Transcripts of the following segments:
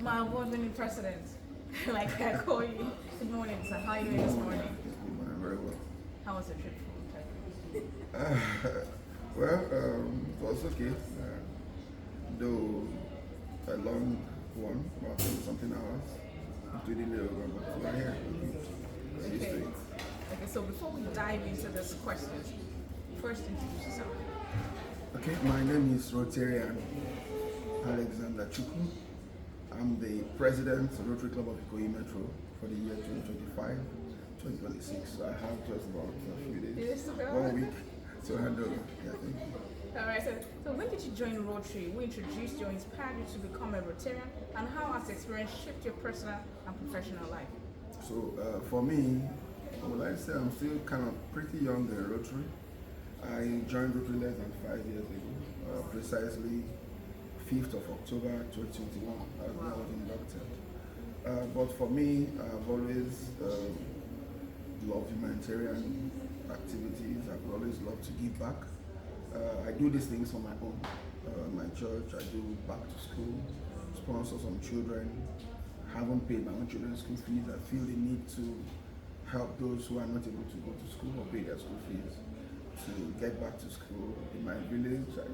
My award-winning president, like I call you. Good morning, sir. How are you doing this morning? I'm very well. How was the trip from Turkey? It was okay. Though a long one, about something hours, including the but we're here. We're used to Okay. it. Okay, so before we dive into this questions, first introduce yourself. Okay, my name is Rotarian Alexander Chukwu. I'm the president of Rotary Club of Ikoyi Metro for the year 2025-2026. So I have just about a few days, Yes, sir. 1 week to hand over. Yeah, thank you. All right, so when did you join Rotary? Who introduced you or inspired you to become a Rotarian? And how has the experience shaped your personal and professional life? So for me, well, I say I'm still kind of pretty young in Rotary. I joined Rotary less than 5 years ago, precisely 5th of October 2021, as I was inducted. But for me, I've always loved humanitarian activities. I've always loved to give back. I do these things on my own. My church, I do back to school, sponsor some children. Haven't paid my own children's school fees. I feel the need to help those who are not able to go to school or pay their school fees to get back to school. In my village, I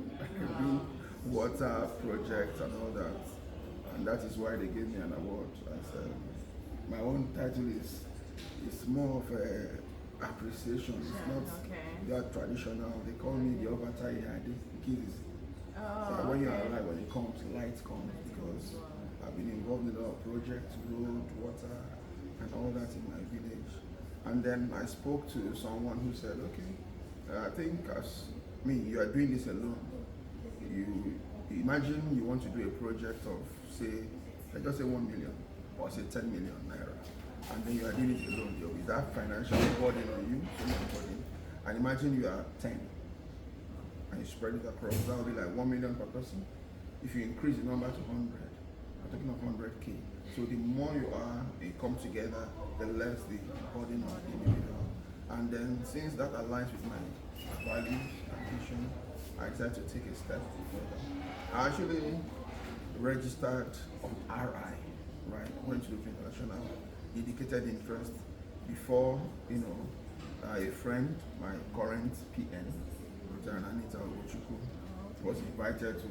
do water projects and all that, and that is why they gave me an award. As my own title is more of a appreciation. It's not that traditional. They call me the Overtai kids. So when you're alive, when it comes, light comes, because I've been involved in a lot of projects, road, water, and all that in my village. And then I spoke to someone who said, okay, I think you are doing this alone. You imagine you want to do a project of, say, let's just say 1 million or say 10 million naira, and then you are doing it alone. There will be that financial burden on you, so much burden. And imagine you are 10 and you spread it across, that will be like 1 million per person. If you increase the number to 100, I'm talking of 100K. So the more you are, they come together, the less the burden on the individual. And then since that aligns with my values and vision, I decided to take a step further. I actually registered on RI, right? Went to the international, indicated interest before, a friend, my current PN, Rotarian Chukwu, was invited to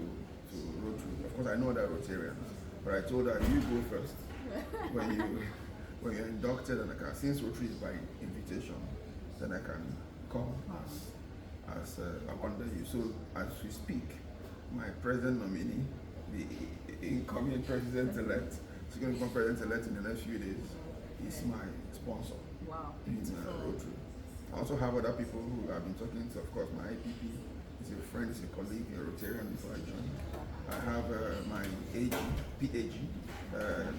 Rotary. Of course, I know that Rotarians, but I told her, you go first when you're inducted, and since Rotary is by invitation, then I can come as under you. So as we speak, my president nominee, the incoming president-elect, she's going to become president-elect in the next few days, is my sponsor. Wow, In Rotary. I also have other people who I've been talking to. Of course, my IPP is a friend, is a colleague, a Rotarian before I joined. I have my PAG,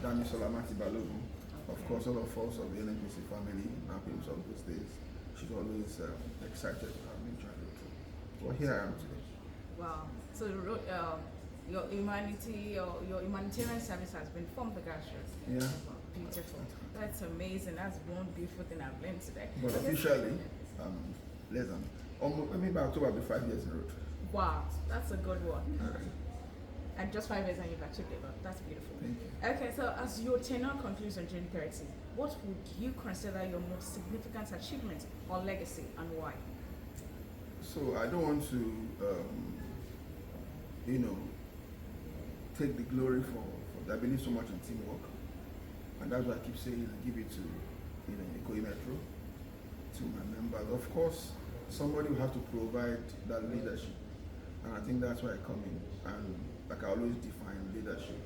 Dami Solamati Balogun. Of course, all of us of the NNPC family, nappings of those days. She's always excited to have me join Rotary. Well, here I am today. Wow. So your humanitarian service has been from the grassroots. Yeah. Beautiful. That's amazing. That's one beautiful thing I've learned today. But officially, less than almost maybe by October, I'll be 5 years in Rotary. Wow, that's a good one. All right. And just 5 years and you've achieved it. That's beautiful. Thank you. Okay, so as your tenure concludes on June 30, what would you consider your most significant achievement or legacy, and why? So I don't want to, take the glory for I believe so much in teamwork, and that's why I keep saying I give it to, Ikoyi Metro, to my members. Of course, somebody will have to provide that leadership, and I think that's where I come in. And like I always define leadership,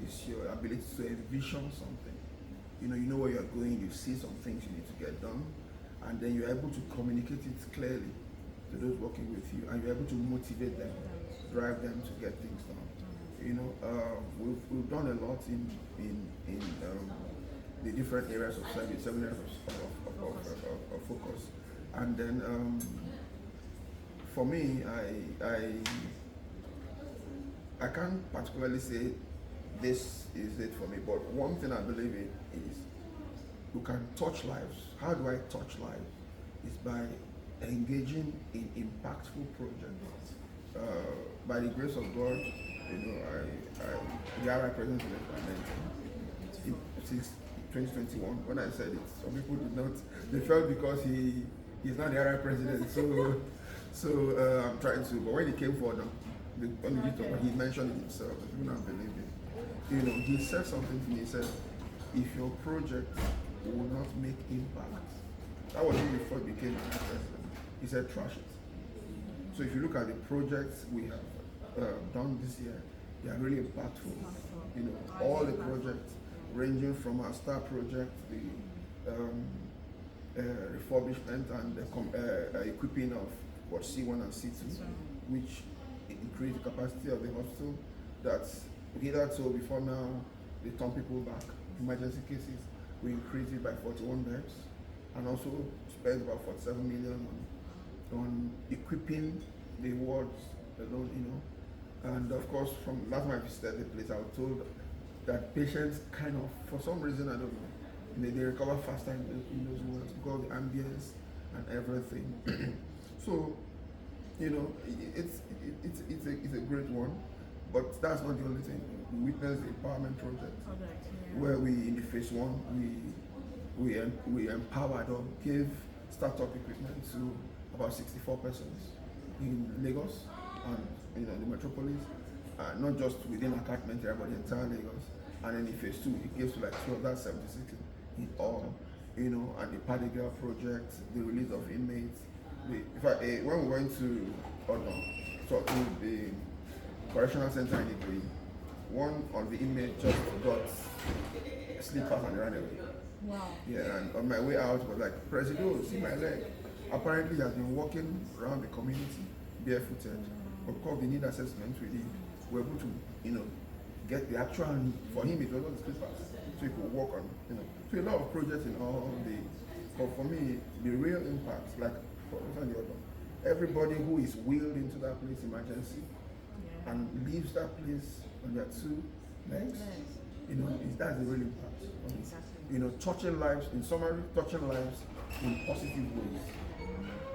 is your ability to envision something. You know where you're going, you see some things you need to get done, and then you're able to communicate it clearly to those working with you, and you're able to motivate them, drive them to get things done. We've done a lot in the different areas of service, 7 areas of focus, and then for me, I can't particularly say this is it for me, but one thing I believe in is you can touch lives. How do I touch lives? It's by engaging in impactful projects. By the grace of God, the RI president since 2021. When I said it, some people did not. They felt because he's not the RI president, so I'm trying to. But when he came for he mentioned it himself. People don't believe it. He said something to me. He said, "If your project will not make impact," that was when he first became the president. He said, "Trash it." So if you look at the projects we have done this year, they are really impactful. All the projects ranging from our STAR project, the refurbishment and the equipping of C1 and C2, which increase the capacity of the hospital. That's hitherto before now, they turn people back. Emergency cases, we increased it by 41 beds and also spent about 47 million on equipping the wards alone, And of course, from last time I visited the place, I was told that patients kind of, for some reason, I don't know, they recover faster in those wards because of the ambience and everything. So, it's a great one, but that's not the only thing. We witnessed the empowerment project, where we, in the phase 1, we empowered or gave startup equipment to about 64 persons in Lagos and the metropolis, not just within our catchment area, but the entire Lagos. And then in phase 2, it gives to like 276 in all, and the Paddy Girl project, the release of inmates. In fact, when we went to the correctional center in Italy, one of the inmates just got slippers and ran away. Wow. Yeah, and on my way out was like, "Presido, see my leg." Apparently he has been walking around the community barefooted. Of course, the need assessment we're able to, get the actual need. For him, it was not the slippers, so he could walk on, So a lot of projects in all but for me, the real impact, like everybody who is wheeled into that place emergency and leaves that place on their 2 legs, that's the real impact. Exactly. Touching lives, in summary, touching lives in positive ways.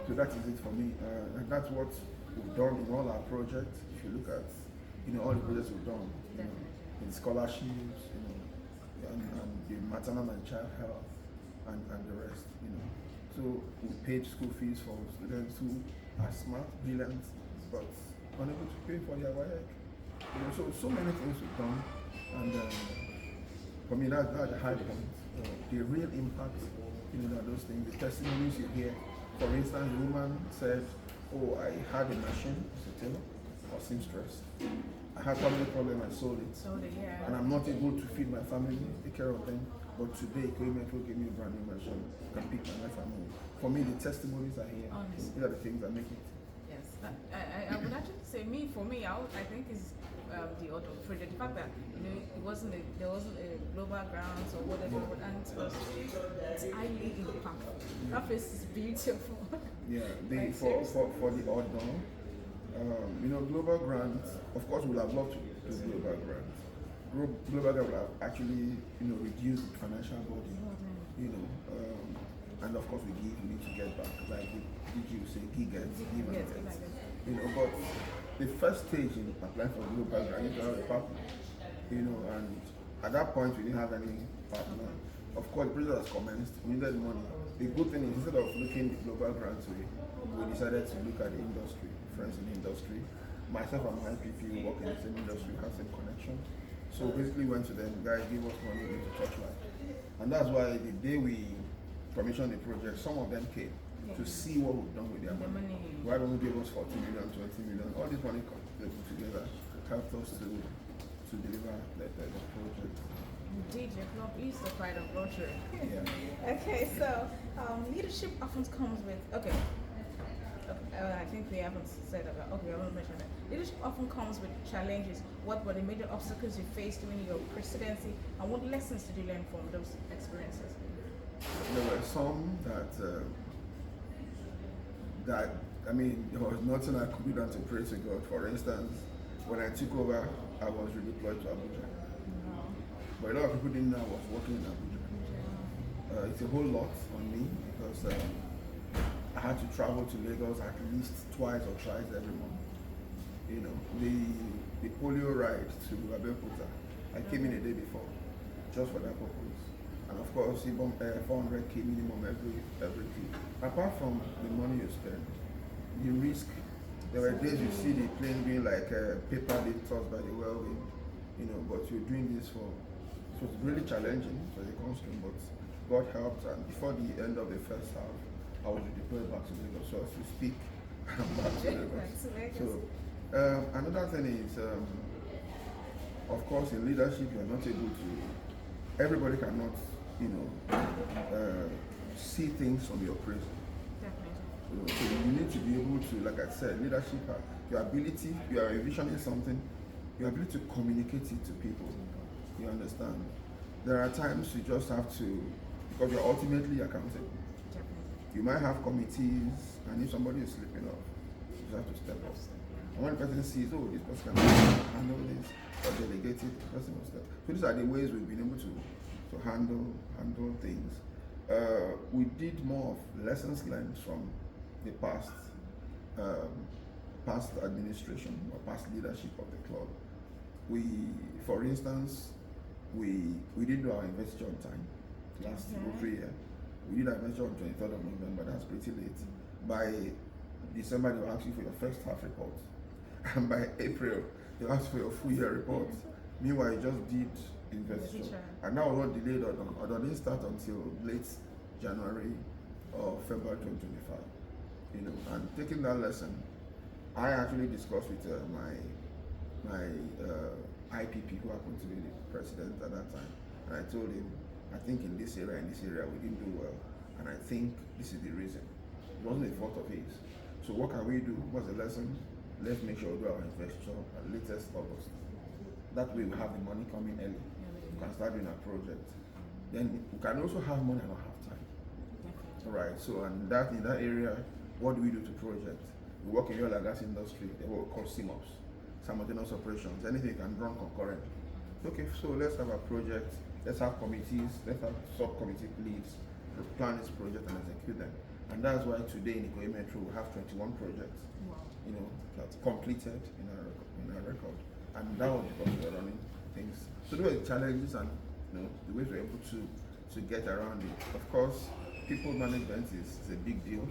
So that is it for me, and that's what we've done in all our projects. If you look at, all the projects we've done, in scholarships, and the maternal and child health, and the rest, So we paid school fees for students who are smart, brilliant, but unable to pay for their work. So many things we've done, and for me that's the high point. The real impact, those things, the testimonies you hear. For instance, the woman said, "Oh, I had a machine, as a tailor, or seamstress. I had family problem, I sold it. And I'm not able to feed my family, take care of them. But today, Metro gave me a brand new machine and pick my life and move." For me, the testimonies are here. Honestly. These are the things that make it. Yes, I would actually say I think is the other project. The fact that there wasn't a global grounds or whatever, and it's highly impactful. That place is beautiful. Yeah, Like, for the outdoor, global grants. Of course, we'll have loved to do global grants. Global grant will have actually, reduced the financial burden. And of course, we need to get back. Like did you say, give and get. But the first stage in applying for global grant, you need to have a partner. And at that point, we didn't have any partner. Of course, the project has commenced. We needed money. The good thing is, instead of looking the global grants way, we decided to look at the industry, friends in the industry. Myself and my IPP work in the same industry, have same connection. So basically went to them, guys, give us money to touch life. And that's why the day we commissioned the project, some of them came to see what we've done with their money. Why don't we give us 40 million, 20 million? All this money together helped us to deliver the project. Indeed, your club is the pride of Rotary. Yeah. Okay, so leadership often comes with I think we haven't said about. Okay, I haven't mentioned that. Leadership often comes with challenges. What were the major obstacles you faced during your presidency, and what lessons did you learn from those experiences? There were some that there was nothing I could do than to pray to God. For instance, when I took over, I was redeployed to Abuja. But a lot of people didn't know I was working in Abuja. It's a whole lot on me because I had to travel to Lagos at least twice or thrice every month. You know, the polio ride to Abeokuta, I came in a day before, just for that purpose. And of course, even 400k minimum every trip. Apart from the money you spend, you risk. There were days you see the plane being like paper being tossed by the whirlwind, you know, but you're doing this for. So it's really challenging for the constraint, but God helped. And before the end of the first half, I was deployed back to Lagos. So as we speak, I'm back to Lagos. So another thing is, of course, in leadership, you are not able to. Everybody cannot, you know, see things from your prison. So you need to be able to, like I said, leadership, your ability, you are envisioning something, your ability to communicate it to people. You understand? There are times you just have to, because you're ultimately accountable. You might have committees, and if somebody is slipping off, you just have to step up. And when the person sees, oh, this person can handle this, or delegate it, the person will step. So these are the ways we've been able to handle things. We did more of lessons learned from the past administration or past leadership of the club. For instance, we didn't do our investiture on time last Rotary year. We did our investiture on 23rd of November. That's pretty late. By December, they will ask you for your first half report, and by April, they ask for your full year report. Meanwhile, you just did investiture, and that was not delayed or didn't start until late January or February 2025. You know, and taking that lesson, I actually discussed with my IPP, who happened to be the president at that time, and I told him, I think in this area we didn't do well, and I think this is the reason. It wasn't a fault of his. So what can we do? What's the lesson? Let's make sure we do our investiture at latest August. That way we have the money coming early. We can start doing our project. Then we can also have money and not have time. Right. So and in that area, what do we do to project? We work in the oil and gas industry. They will call SIMOPs, simultaneous operations. Anything can run concurrent. Okay, so let's have a project. Let's have committees. Let's have subcommittee leads. Plan this project and execute them. And that's why today in Ikoyi Metro we have 21 projects. Wow. You know, that's completed in our record. And that was because we were running things. So those were the challenges and, you know, the ways we're able to get around it. Of course, people management is a big deal.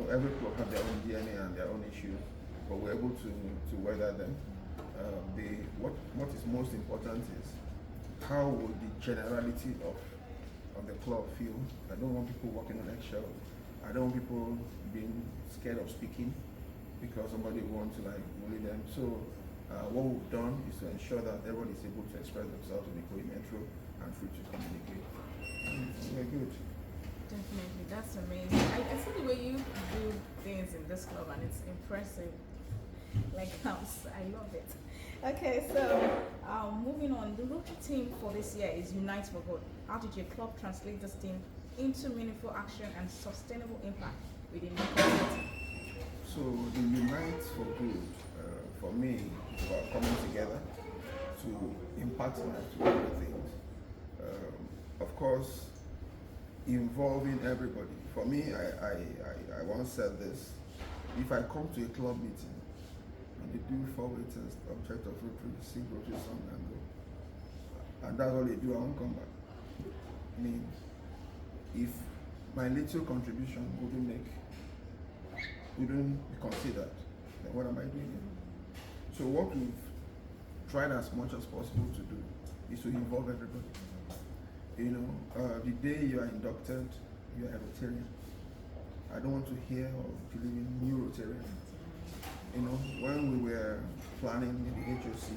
Every club have their own DNA and their own issues, but we're able to weather them. What is most important is how would the generality of the club feel. I don't want people walking on eggshells. I don't want people being scared of speaking because somebody wants to bully them. So what we've done is to ensure that everyone is able to express themselves in the Ikoyi Metro and free to communicate. We're good. Definitely, that's amazing. I see the way you do things in this club, and it's impressive. I love it. Okay, so moving on, the Rotary team for this year is Unite for Good. How did your club translate this team into meaningful action and sustainable impact within the community? So the Unite for Good, for me, is about coming together to impact lives to other things. Of course, involving everybody. For me, I once said this: if I come to a club meeting and they do 4 waiters, object of Rotary, sing Rotary song and go, and that's all they do, I won't come back. I mean, if my little contribution wouldn't be considered, then what am I doing here? So what we've tried as much as possible to do is to involve everybody. You know, the day you are inducted, you are a Rotarian. I don't want to hear of believing new Rotarian. You know, when we were planning the HOC,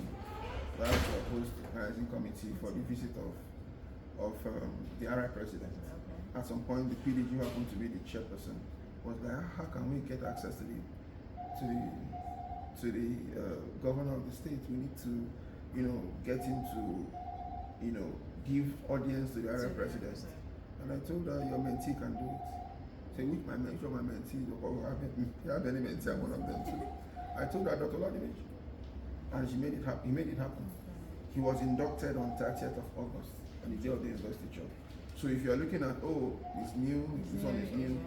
that was to host the organizing committee for the visit of the RI president. At some point, the PDG happened to be the chairperson. Was like, how can we get access to the governor of the state? We need to, you know, get him to, you know, give audience to the RI president. And I told her, your mentee can do it. Say, which my mentee, or my mentee, or you have any mentee, I'm one of them too. I told her, Dr. Ladimich, and she made it happen. He made it happen. He was inducted on 30th of August, on the day of the investiture. So if you're looking at, oh, it's new, this one is new,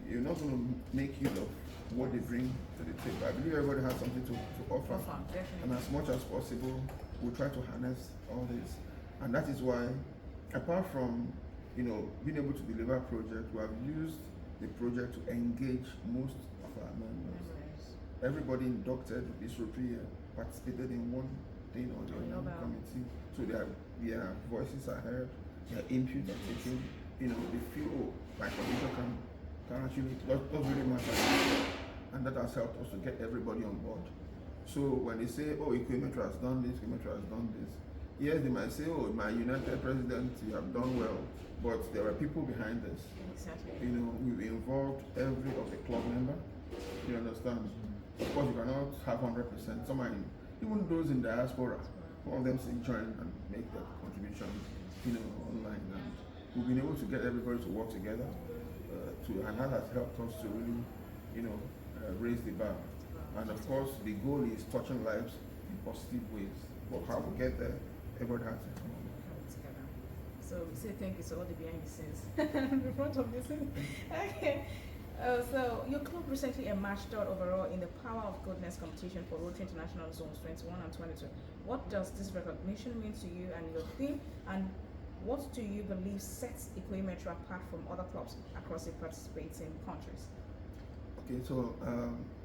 you're not going to make use of what they bring to the table. I believe everybody has something to offer. Definitely. And as much as possible, we try to harness all this. And that is why, apart from being able to deliver projects, we have used the project to engage most of our members. Everybody inducted this Rotarian participated in one thing or the other committee, so their voices are heard, their input are taken. They feel, my condition can actually doesn't really matter, and that has helped us to get everybody on board. So when they say, "Oh, Equimetro has done this, Equimetro has done this," yes, they might say, "Oh, my United President, you have done well," but there are people behind this. Exactly. We've involved every of the club member. You understand? Of course, you cannot have 100%. Some are even those in diaspora, all of them say join and make that contribution, online. And we've been able to get everybody to work together, and that has helped us to really, raise the bar. And of course, the goal is touching lives in positive ways. But how we get there, everybody has to come together. So we say thank you to all the behind the scenes in front of this. Okay. So your club recently emerged third overall in the Power of Goodness competition for Rotary International Zones 21 and 22. What does this recognition mean to you and your team, and what do you believe sets Equimetro apart from other clubs across the participating countries? Okay, so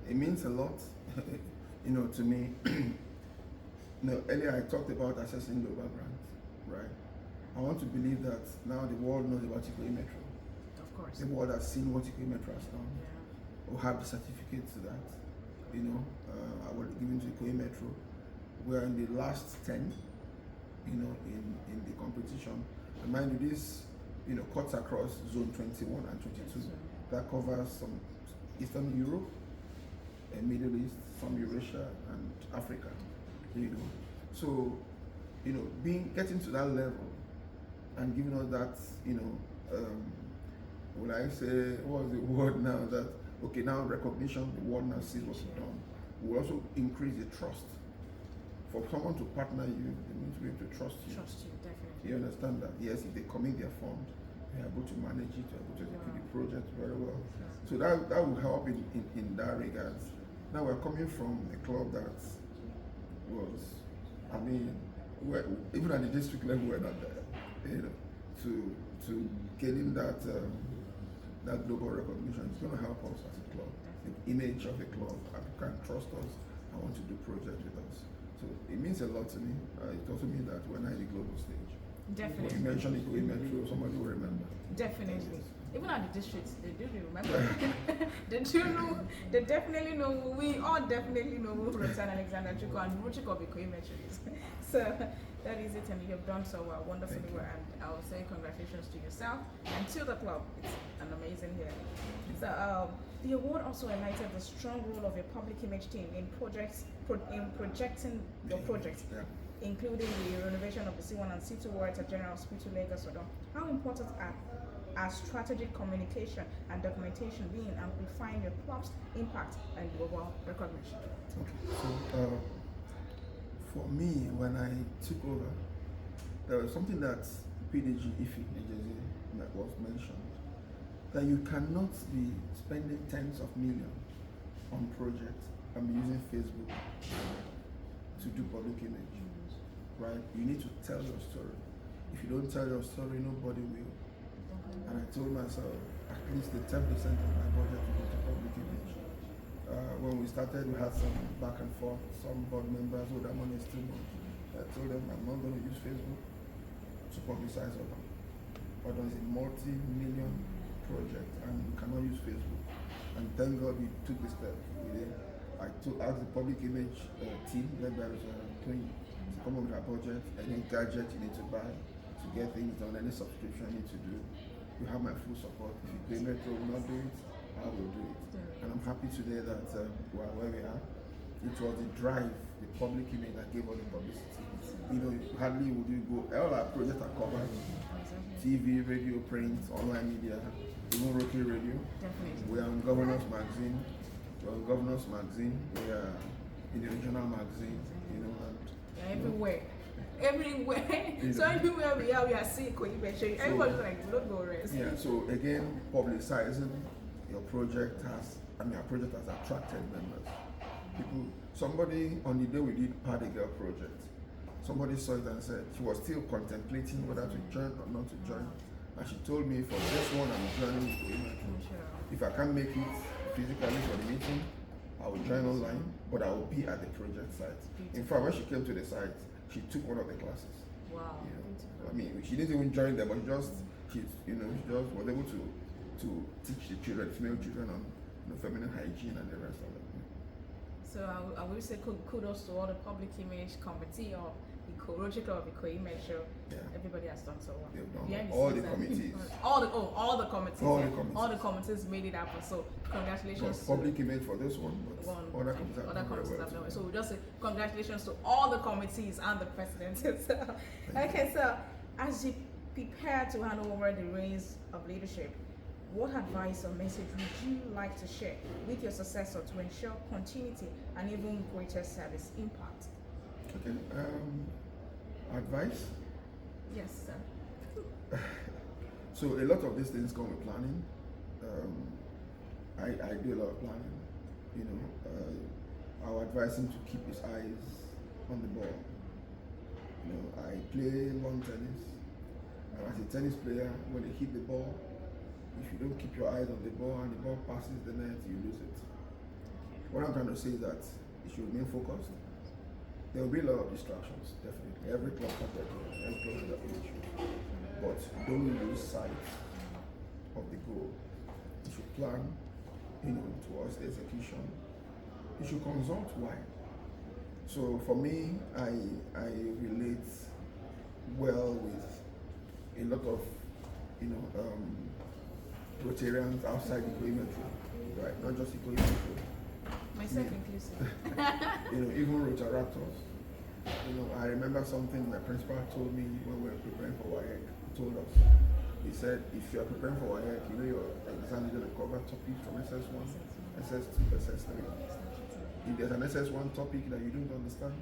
it means a lot, to me. Earlier I talked about accessing global grants, right? I want to believe that now the world knows about Equimetro. Of course. The world has seen what Equimetro has done. Yeah. Or have the certificates to that. I was given to Equimetro. We're in the last 10, in the competition. And mind you, this, cuts across zone 21 and 22. That covers some Eastern Europe, and Middle East, some Eurasia, and Africa. So, getting to that level and giving us that, when I say, what was the word now, that, okay, now recognition, the world now sees what we've done. We also increase the trust. For someone to partner you, they need to be able to trust you. Trust you, definitely. You understand that? Yes, if they commit their fund, they're able to manage it, they're able to execute the project very well. So that will help in that regard. Now we're coming from a club that was, even at the district level, we're not there. To getting that global recognition is going to help us as a club. The image of a club, people can trust us and want to do projects with us. So it means a lot to me. It also means that we're not in the global stage. Definitely. When you mention Equimetro, somebody will remember. Definitely. Even at the districts, they do remember. They do know. They definitely know. We all definitely know who Rotarian Alexander Chukwu and Chukwu of Equimetro is. So that is it, and you have done so well, wonderfully well. And I will say congratulations to yourself and to the club. It's an amazing year. So the award also highlighted the strong role of your public image team in projecting your projects. Yeah. Including the renovation of the C1 and C2 wards at General Hospital, Lagos. How important are strategic communication and documentation being amplifying your club's impact and global recognition? Okay, so for me, when I took over, there was something that PDG IFI was mentioned, that you cannot be spending tens of millions on projects and using Facebook to do public image. Right? You need to tell your story. If you don't tell your story, nobody will. And I told myself, at least the 10% of my budget to go to public image. When we started, we had some back and forth. Some board members, that money is too much. I told them, I'm not going to use Facebook to publicize Odon. Odon is a multi-million project, and you cannot use Facebook. And thank God we took the step. I asked the public image team, led by Rotarian, to come up with a budget, any gadget you need to buy to get things done, any subscription you need to do. You have my full support. If Equimetro will not do it, I will do it. And I'm happy today that we are where we are. It was the drive, the public image that gave all the publicity. Hardly would you go, all our projects are covered. TV, radio, print, online media, even Rotary Radio. Definitely. We are on Governor's Magazine. We're on Governor's Magazine. We are in the regional magazine, and everywhere. Everywhere. So everywhere we are seeing Equimetro. Everybody's like, don't go rest. Yeah, so again, publicizing your project has our project has attracted members. Somebody on the day we did Pad a Girl project, somebody saw it and said she was still contemplating whether to join or not to join. And she told me, for this one, I'm joining with Humanitarian. If I can't make it physically for the meeting, I will join online, but I will be at the project site. In fact, when she came to the site, she took one of the classes. Wow. You know, I mean, she didn't even join them, but she just was able to teach the children, female children, on feminine hygiene and the rest of it. So I will say kudos to all the public image committee or Rotary Club of Image. Yeah. Everybody has done so well. They've done all the committees. All the committees. All the committees made it happen. So congratulations. Public image for this one, but other committees have done well. So we just say congratulations to all the committees and the president. So as you prepare to hand over the reins of leadership, what advice or message would you like to share with your successor to ensure continuity and even greater service impact? Okay. Advice? Yes, sir. So a lot of these things come with planning. I do a lot of planning. I would advise him to keep his eyes on the ball. I play lawn tennis, and as a tennis player, when they hit the ball, if you don't keep your eyes on the ball and the ball passes the net, you lose it. What I'm trying to say is that you should remain focused. There will be a lot of distractions, definitely. Every club has their issue. But don't lose sight of the goal. You should plan, towards the execution. You should consult why. So for me, I relate well with a lot of, Rotarians outside the Metro, right? Not just the Metro. Myself inclusive. Even Rotaractors. I remember something my principal told me when we were preparing for WAEC. He told us, he said, if you are preparing for WAEC, your exam is going to cover topics from SS1, SS2, SS3. If there's an SS1 topic that you don't understand,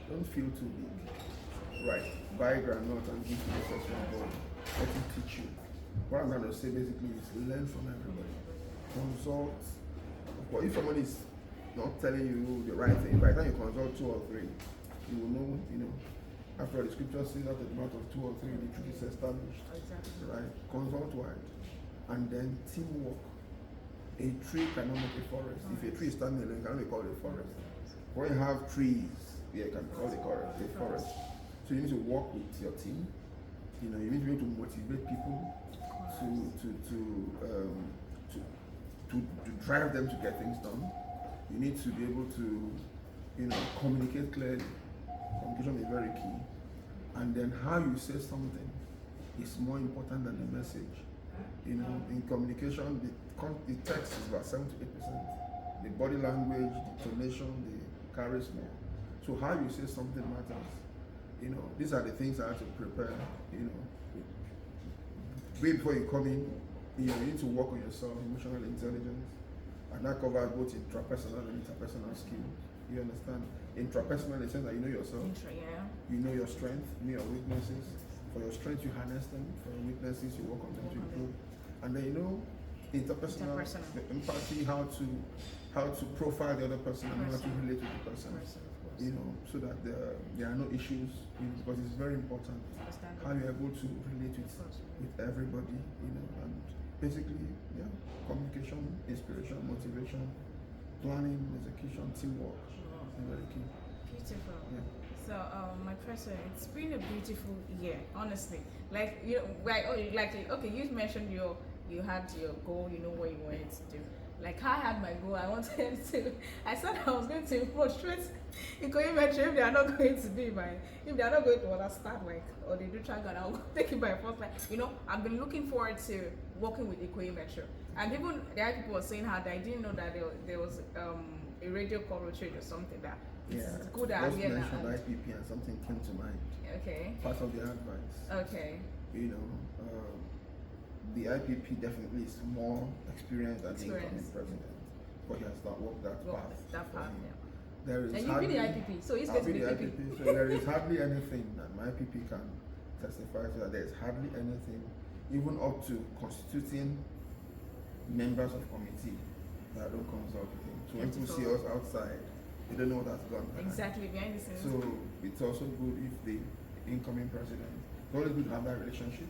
don't feel too big. Right, buy Granite and give to the SS1 board. Let him teach you. What I'm going to say basically is learn from everybody. Consult. But if someone is not telling you the right thing, by the time you consult 2 or 3, you will know, after the scripture says that the mouth of 2 or 3, the truth is established. Exactly. Right? Consult wide. And then teamwork. A tree cannot make a forest. If a tree is standing alone, it cannot be called a forest. When you have trees, you can call it a forest. So you need to work with your team. You need to be able to motivate people to drive them to get things done. You need to be able to, communicate clearly. Communication is very key. And then how you say something is more important than the message. In communication, the text is about 7 to 8%. The body language, the tonation, the charisma. So how you say something matters. These are the things I have to prepare. Way before you come in, you need to work on yourself, emotional intelligence, and that covers both intrapersonal and interpersonal skills. You understand? Intrapersonal in the sense that you know yourself, you know your strength, you know your weaknesses. For your strengths, you harness them. For your weaknesses, you work on them to improve. And then interpersonal, the empathy, how to profile the other person and how to relate to the person. So that there are no issues, because it's very important how you're able to relate with everybody, and basically, communication, inspiration, motivation, planning, execution, teamwork is very key. Beautiful. Yeah. So, my president, it's been a beautiful year, honestly. Okay, you mentioned you had your goal, you know what you wanted to do. Like, I had my goal, I wanted to, I said I was going to frustrate Metro if they are not going to understand, or they do try, and I'll take it by force. I've been looking forward to working with Metro. And even the other people were saying how I didn't know that there was a radio call Rotary or something that it's good that I'm here now. Mentioned IPP and something came to mind. Okay. Part of the advice. Okay. The IPP definitely is more experienced than the incoming president, but he has not walked that path. There is and you've been the IPP, so he's going to be the IPP. So there is hardly anything that my IPP can testify to. That there is hardly anything, even up to constituting members of committee, that don't consult with him. So when people Beautiful. see us outside, they don't know what has gone behind. Exactly, behind the scenes. So it's also good if the incoming president, it's always good to have that relationship.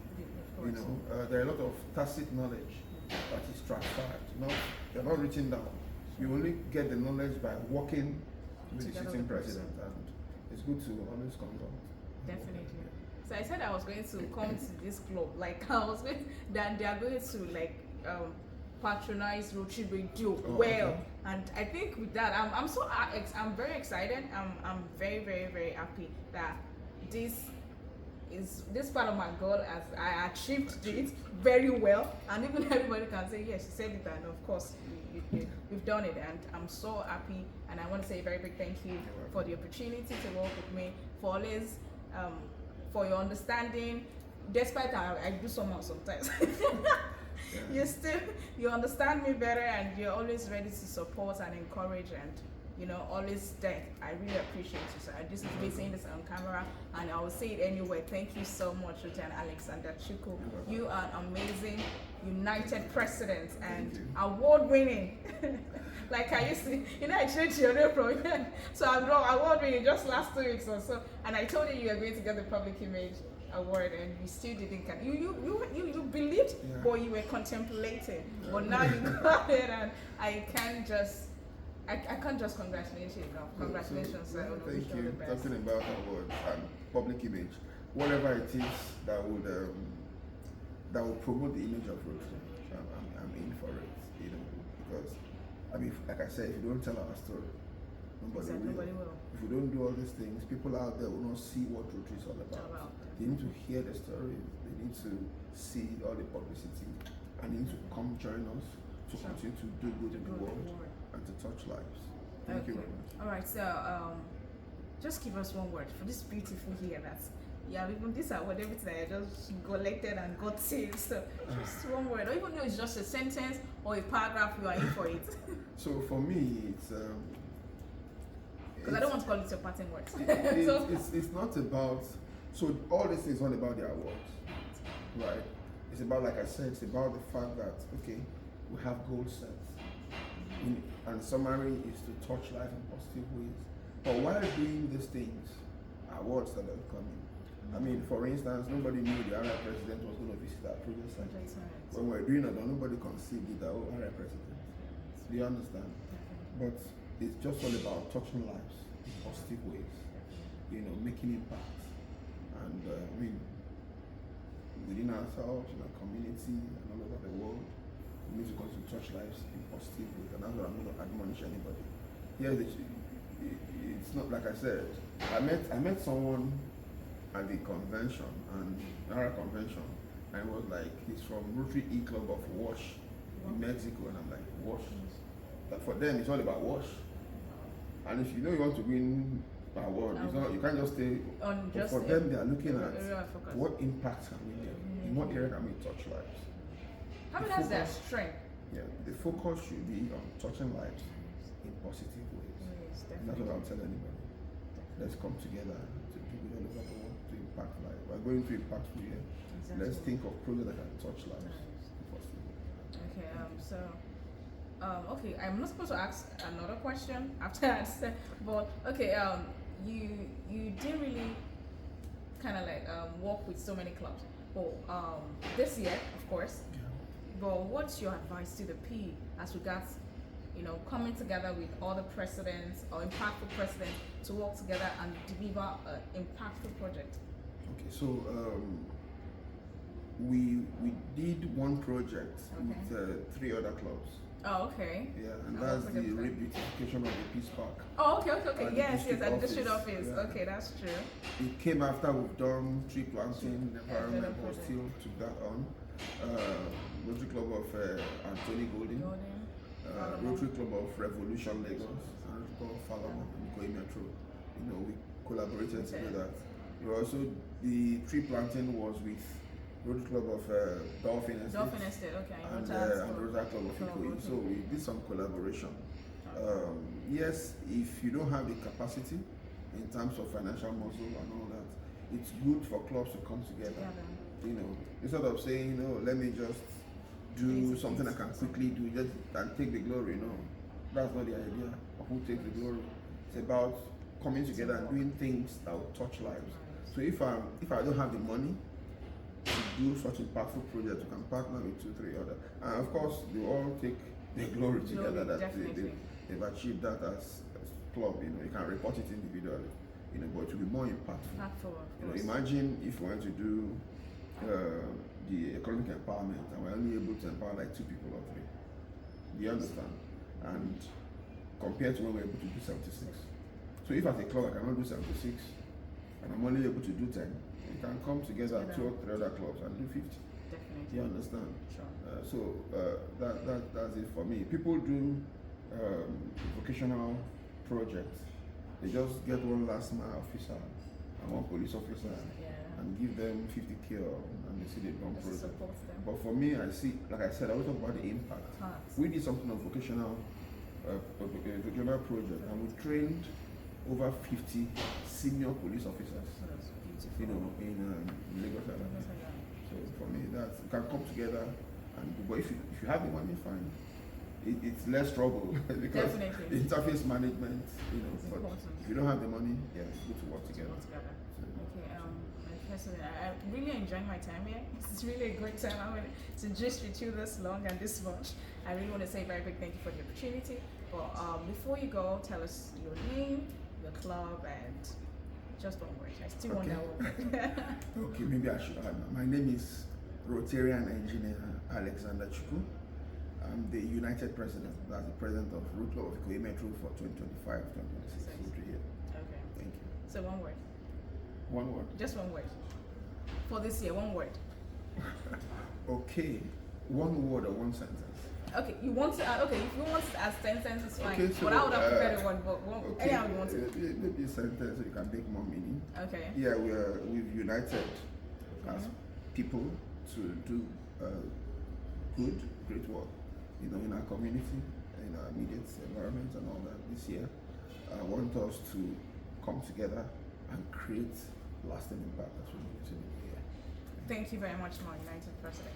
Of course. There are a lot of tacit knowledge that is transferred. They're not written down. You only get the knowledge by working with the Together sitting with the person. president, and it's good to always consult. Definitely. So I said I was going to come to this club. Like I was going, that they are going to patronize Rotary Radio well, okay. and I think with that, I'm very excited. I'm very very very happy that this part of my goal as I achieved it very well, and even everybody can say yes, she said it, and of course we've done it, and I'm so happy, and I want to say a very big thank you for the opportunity to work with me, for always for your understanding, despite I do somehow sometimes. Yeah. You understand me better, and you're always ready to support and encourage, and always there. I really appreciate you, sir. This is me saying this on camera, and I will say it anyway. Thank you so much, Lieutenant Alexander Chukwu. You are an amazing United President and award-winning. Like I used to, I changed your name from here. So I'm award-winning just last 2 weeks or so, and I told you were going to get the public image award, and you still didn't get. You believed, Yeah. but you were contemplating. Yeah. But now you got it, and I can't just congratulate you enough. Congratulations, sir. Thank you. Talking about awards and public image, whatever it is that would promote the image of Rotary, I'm in for it. Because like I said, if you don't tell our story, nobody will. If we don't do all these things, people out there will not see what Rotary is all about. They need to hear the stories. They need to see all the publicity, and they need to come join us to continue to do good in the world and to touch lives. Thank you very much. All right, so just give us one word for this beautiful here. Even this award, everything I just collected and got saved. So just one word, or even though it's just a sentence or a paragraph, you are in for it. So for me, it's because I don't want to call it your parting words. It's not about. So all this is not about the awards, right? It's about, like I said, it's about the fact that we have goals set. And summary is to touch life in positive ways. But while doing these things, awards that are coming. For instance, nobody knew the RI president was going to visit our project site. When we were doing it, nobody conceived it that, RI president. Do you understand? But it's just all about touching lives in positive ways, making impact. And within ourselves, in our community, and all over the world, we need to continue to touch lives in positive ways, and that's what I'm going to admonish anybody. It's not like I said. I met someone at the convention, and our convention, and it was like he's from Rotary E Club of Wash in Mexico, and I'm like, Wash. But for them, it's all about wash. And if you want to win award, you can't just stay. For them, they are looking at what impact can we make, in what area can we touch lives. That's their strength. Yeah, the focus should be on touching lives in positive ways. And that's what I'll tell anybody. Let's come together to do it all over the world to impact lives. We're going to impact for you. Let's think of projects that can touch lives in positive ways. Okay, I'm not supposed to ask another question after that, but you didn't really kind of work with so many clubs. But this year, of course. Yeah. But what's your advice to the P as regards, coming together with other presidents or impactful presidents to work together and deliver an impactful project? Okay, so we did one project with 3 other clubs. Oh, okay. Yeah, and that's the re-beautification of the Peace Park. Oh, okay. Yes, at the district office. Yeah. Okay, that's true. It came after we've done tree planting, the environment, but still took that on. Rotary Club of Anthony Golden, Rotary Club of Revolution Lagos, and Rotary Club of Falamo and Koi Metro. We collaborated to do that. The tree planting was with Rotary Club of Dolphin Estate. And Rotary Club of Ikoyi. So we did some collaboration. Yes, if you don't have the capacity in terms of financial muscle and all that, it's good for clubs to come together. Instead of saying, let me just do something I can quickly do just and take the glory. No, that's not the idea of who takes the glory. It's about coming together and doing things that will touch lives. So if I don't have the money to do such impactful projects, we can partner with 2, 3 others, and of course they all take the glory together that they've achieved that as club. You can report it individually, but it will be more impactful. Imagine if we want to do the economic empowerment and we're only able to empower like 2 people or 3. Do you understand? And compared to when we're able to do 76. So if as a club I cannot do 76 and I'm only able to do 10, we can come together 2 or 3 other clubs and do 50. Definitely. You understand? Sure. That's it for me. People do vocational projects. They just get one last mile officer and one police officer and give them 50K and they see they've done project. But for me, I see, like I said, I always talk about the impact. We did something of vocational project and we trained over 50 senior police officers. In Lagos Island. So for me, you can come together but if you have the money, fine. It's less trouble because interface management, but if you don't have the money, it's good to work together. President, I really enjoyed my time here. It's really a great time. I'm going to just with you this long and this much. I really want to say a very big thank you for the opportunity. But before you go, tell us your name, your club, and just one word. I still want that one. Okay, maybe I should add. My name is Rotarian Engineer Alexander Chukwu. I'm the United President. That's the President of Root Club of Ikoyi Metro for 2025-2026. Okay. Thank you. So one word. One word. Just one word. For this year, one word. Okay. One word or one sentence. Okay, you want to if you want to add 10 sentences, fine. Okay, so, but I would have prepared one, but anyhow you want to. Maybe a sentence so you can make more meaning. Okay. Yeah, we've united as people to do great work, in our community, in our immediate environment and all that. This year, I want us to come together and create lasting impact. That's what we need to do. Thank you very much, my United President.